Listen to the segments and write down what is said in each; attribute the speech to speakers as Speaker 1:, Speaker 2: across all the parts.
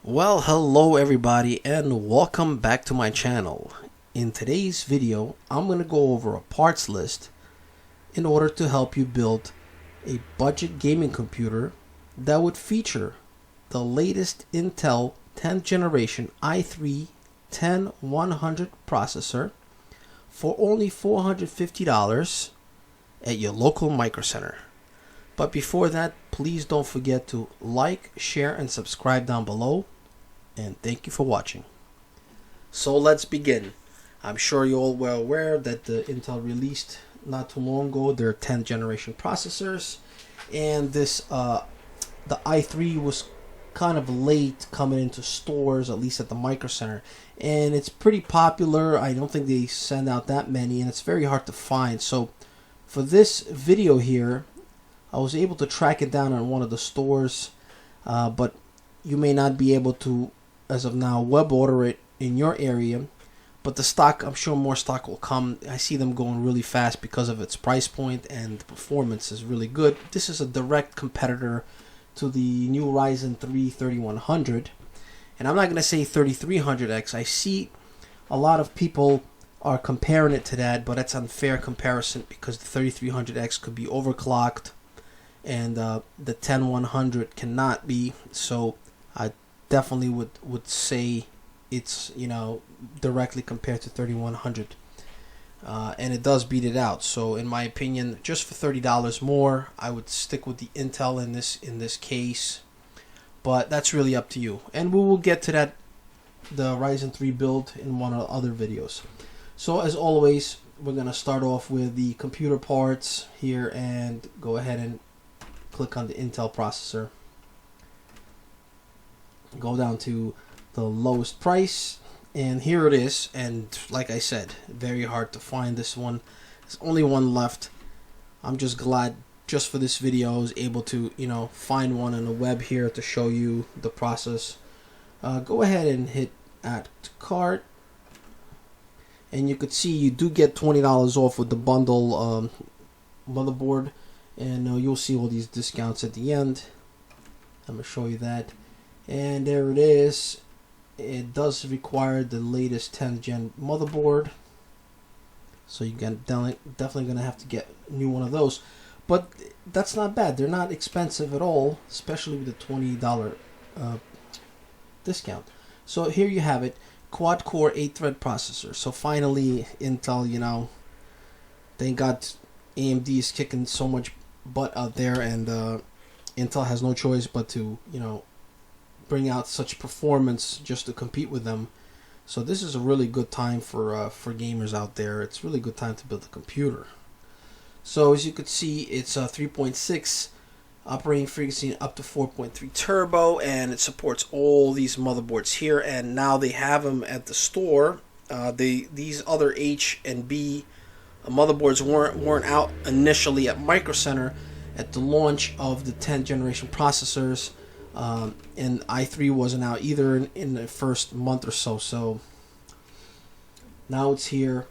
Speaker 1: Well, hello everybody and welcome back to my channel. In today's video, I'm going to go over a parts list in order to help you build a budget gaming computer that would feature the latest Intel 10th generation i3-10100 processor for only $450 at your local Microcenter. But before that, please don't forget to like, share, and subscribe down below. And thank you for watching. So let's begin. I'm sure you're all well aware that the Intel released not too long ago their 10th generation processors, and this the i3 was kind of late coming into stores, at least at the Microcenter, and it's pretty popular. I don't think they send out that many, and it's very hard to find. So for this video here, I was able to track it down on one of the stores, but you may not be able to, as of now, web order it in your area. But the stock, I'm sure more stock will come. I see them going really fast because of its price point, and the performance is really good. This is a direct competitor to the new Ryzen 3 3100. And I'm not going to say 3300X. I see a lot of people are comparing it to that, but that's unfair comparison because the 3300X could be overclocked and the 10100 cannot be. So I definitely would say it's, you know, directly compared to 3100, and it does beat it out. So in my opinion, just for $30 more, I would stick with the Intel in this case, but that's really up to you, and we will get to that, the Ryzen 3 build, in one of the other videos. So as always, we're gonna start off with the computer parts here and go ahead and click on the Intel processor. Go down to the lowest price, and here it is. And like I said, very hard to find this one. There's only one left. I'm just glad, just for this video, I was able to, you know, find one on the web here to show you the process. Go ahead and hit add to cart, and you could see you do get $20 off with the bundle motherboard, and you'll see all these discounts at the end. I'm gonna show you that. And there it is. It does require the latest 10th gen motherboard, so you're definitely gonna have to get a new one of those. But that's not bad. They're not expensive at all, especially with the $20 discount. So here you have it, quad core 8-thread processor. So finally, Intel, you know, thank God AMD is kicking so much butt out there, and Intel has no choice but to, you know, bring out such performance just to compete with them. So this is a really good time for gamers out there. It's really good time to build a computer. So as you could see, it's a 3.6 operating frequency up to 4.3 turbo, and it supports all these motherboards here. And now they have them at the store. These other H and B motherboards weren't out initially at Microcenter at the launch of the 10th generation processors. And i3 wasn't out either in the first month or so. So now it's here.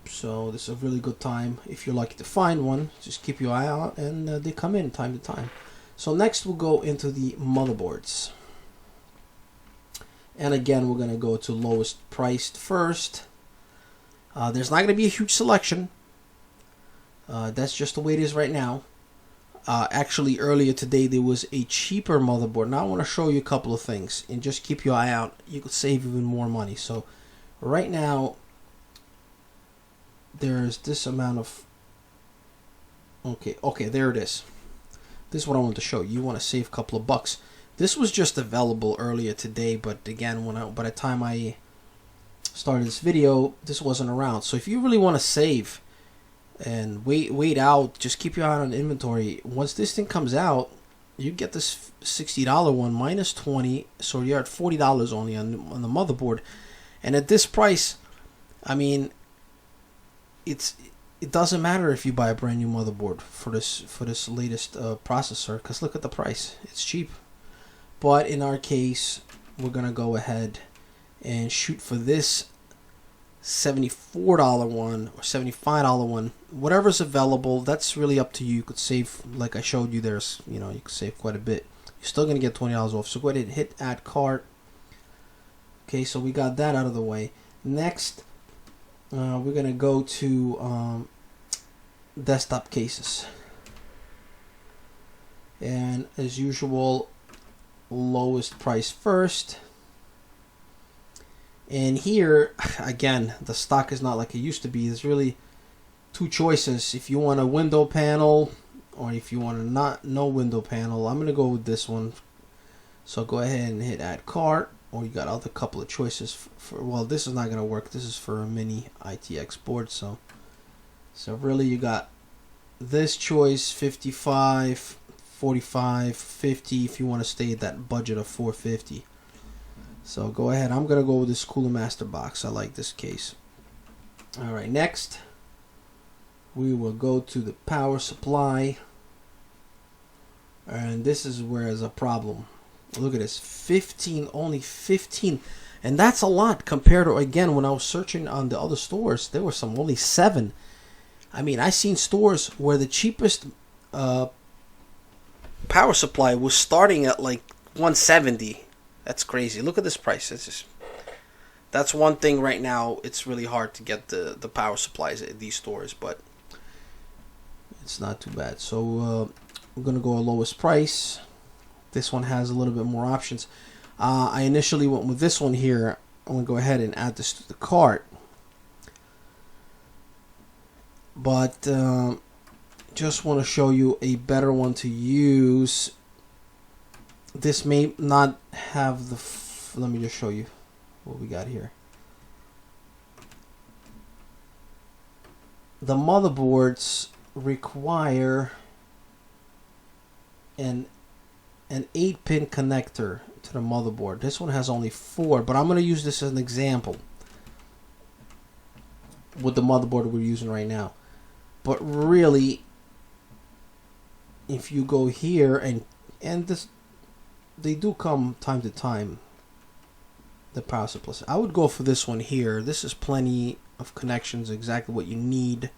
Speaker 1: So this is a really good time. If you're lucky to find one, just keep your eye out, and they come in time to time. So next we'll go into the motherboards. And again, we're going to go to lowest priced first. There's not going to be a huge selection. That's just the way it is right now. Actually, earlier today there was a cheaper motherboard. Now I want to show you a couple of things, and just keep your eye out. You could save even more money. So right now there's this amount of okay, there it is. This is what I want to show you. You want to save a couple of bucks. This was just available earlier today, but again, by the time I started this video, this wasn't around. So if you really want to save and wait out, just keep your eye on inventory. Once this thing comes out, you get this $60 one minus 20, so you're at $40 only on the motherboard. And at this price, I mean, it doesn't matter if you buy a brand new motherboard for this latest processor, because look at the price. It's cheap. But in our case, we're gonna go ahead and shoot for this $74 one or $75 one, whatever's available. That's really up to you. You could save, like I showed you, there's, you know, you could save quite a bit. You're still gonna get $20 off. So go ahead and hit add cart, Okay, so we got that out of the way. Next, we're gonna go to desktop cases, and as usual, lowest price first. And here again, the stock is not like it used to be. There's really two choices. If you want a window panel, or if you want a no window panel, I'm gonna go with this one. So go ahead and hit add cart, or you got other couple of choices for well, this is not gonna work. This is for a mini ITX board. So really you got this choice, 55, 45, 50 if you want to stay at that budget of 450. So go ahead. I'm gonna go with this Cooler Master box. I like this case. All right, next we will go to the power supply, and this is where there's a problem. Look at this, 15, only 15, and that's a lot compared to, again, when I was searching on the other stores, there were some only 7. I mean, I seen stores where the cheapest power supply was starting at like 170. That's crazy. Look at this price. That's one thing right now. It's really hard to get the power supplies at these stores, but it's not too bad. So we're gonna go lowest price. This one has a little bit more options. I initially went with this one here. I'm gonna go ahead and add this to the cart, but just want to show you a better one to use. This may not have the let me just show you what we got here. The motherboards require an 8-pin connector to the motherboard. This one has only 4, but I'm going to use this as an example with the motherboard we're using right now. But really, if you go here and this, they do come time to time, the power supplies. I would go for this one here. This is plenty of connections, exactly what you need.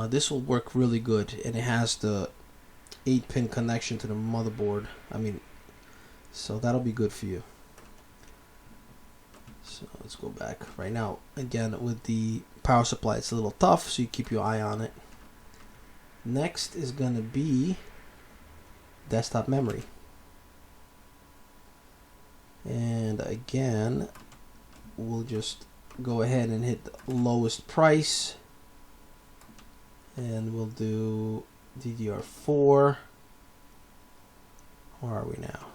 Speaker 1: This will work really good, and it has the 8-pin connection to the motherboard. I mean, so that'll be good for you. So let's go back. Right now, again, with the power supply, it's a little tough, so you keep your eye on it. Next is going to be desktop memory. And again, we'll just go ahead and hit the lowest price, and we'll do DDR4. Where are we now?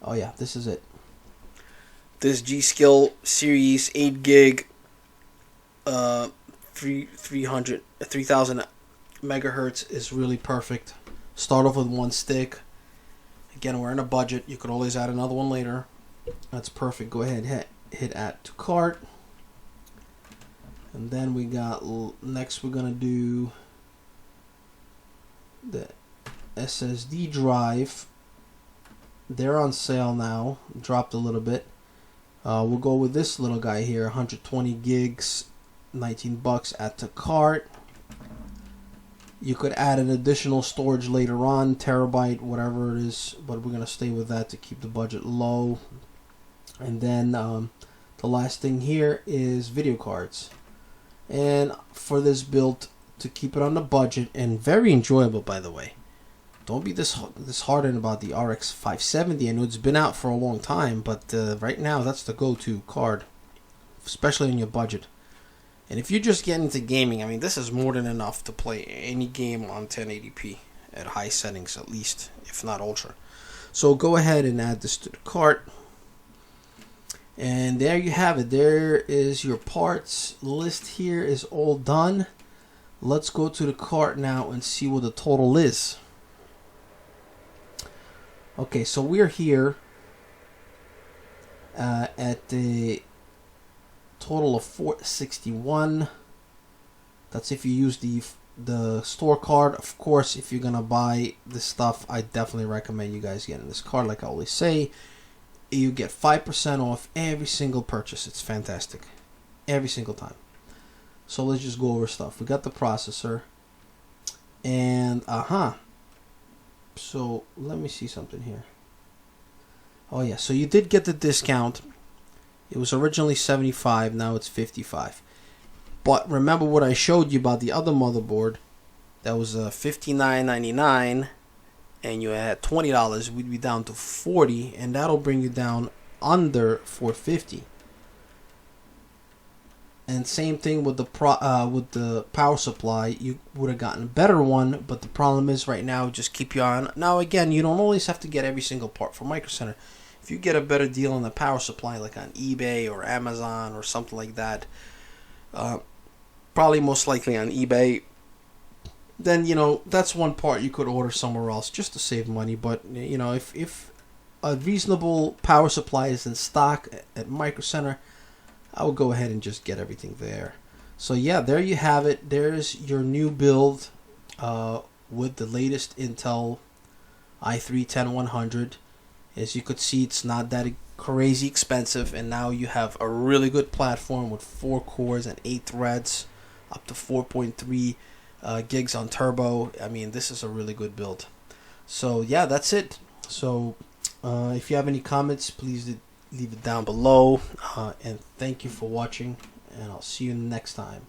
Speaker 1: Oh yeah, this is it. This G-Skill Series 8 gig 3000 megahertz is really perfect. Start off with one stick. Again, we're in a budget. You could always add another one later. That's perfect. Go ahead and hit add to cart. And then we got, next we're going to do the SSD drive. They're on sale now. Dropped a little bit. We'll go with this little guy here, 120 gigs, $19. Add to cart. You could add an additional storage later on, terabyte, whatever it is, but we're going to stay with that to keep the budget low. And then the last thing here is video cards. And for this build, to keep it on the budget, and very enjoyable, by the way. Don't be disheartened about the RX 570. I know it's been out for a long time, but right now that's the go-to card, especially in your budget. And if you just get into gaming, I mean, this is more than enough to play any game on 1080p at high settings, at least, if not ultra. So go ahead and add this to the cart. And there you have it. There is your parts list. Here is all done. Let's go to the cart now and see what the total is. Okay, so we're here at the total of $461. That's if you use the store card. Of course, if you're gonna buy this stuff, I definitely recommend you guys getting this card. Like I always say, you get 5% off every single purchase. It's fantastic, every single time. So let's just go over stuff. We got the processor, and so let me see something here. Oh yeah, so you did get the discount. It was originally 75, now it's 55. But remember what I showed you about the other motherboard? That was $59.99, and you had $20. We'd be down to 40, and that'll bring you down under 450. And same thing with the power supply. You would have gotten a better one, but the problem is right now, just keep your eye on. Now again, you don't always have to get every single part from Microcenter. If you get a better deal on the power supply, like on eBay or Amazon or something like that, probably most likely on eBay, then that's one part you could order somewhere else just to save money. But if a reasonable power supply is in stock at Microcenter, I would go ahead and just get everything there. So yeah, there you have it. There's your new build with the latest Intel i3-10100. As you could see, it's not that crazy expensive, and now you have a really good platform with 4 cores and 8 threads, up to 4.3 gigs on turbo. I mean, this is a really good build. So yeah, that's it. So if you have any comments, please leave it down below, and thank you for watching, and I'll see you next time.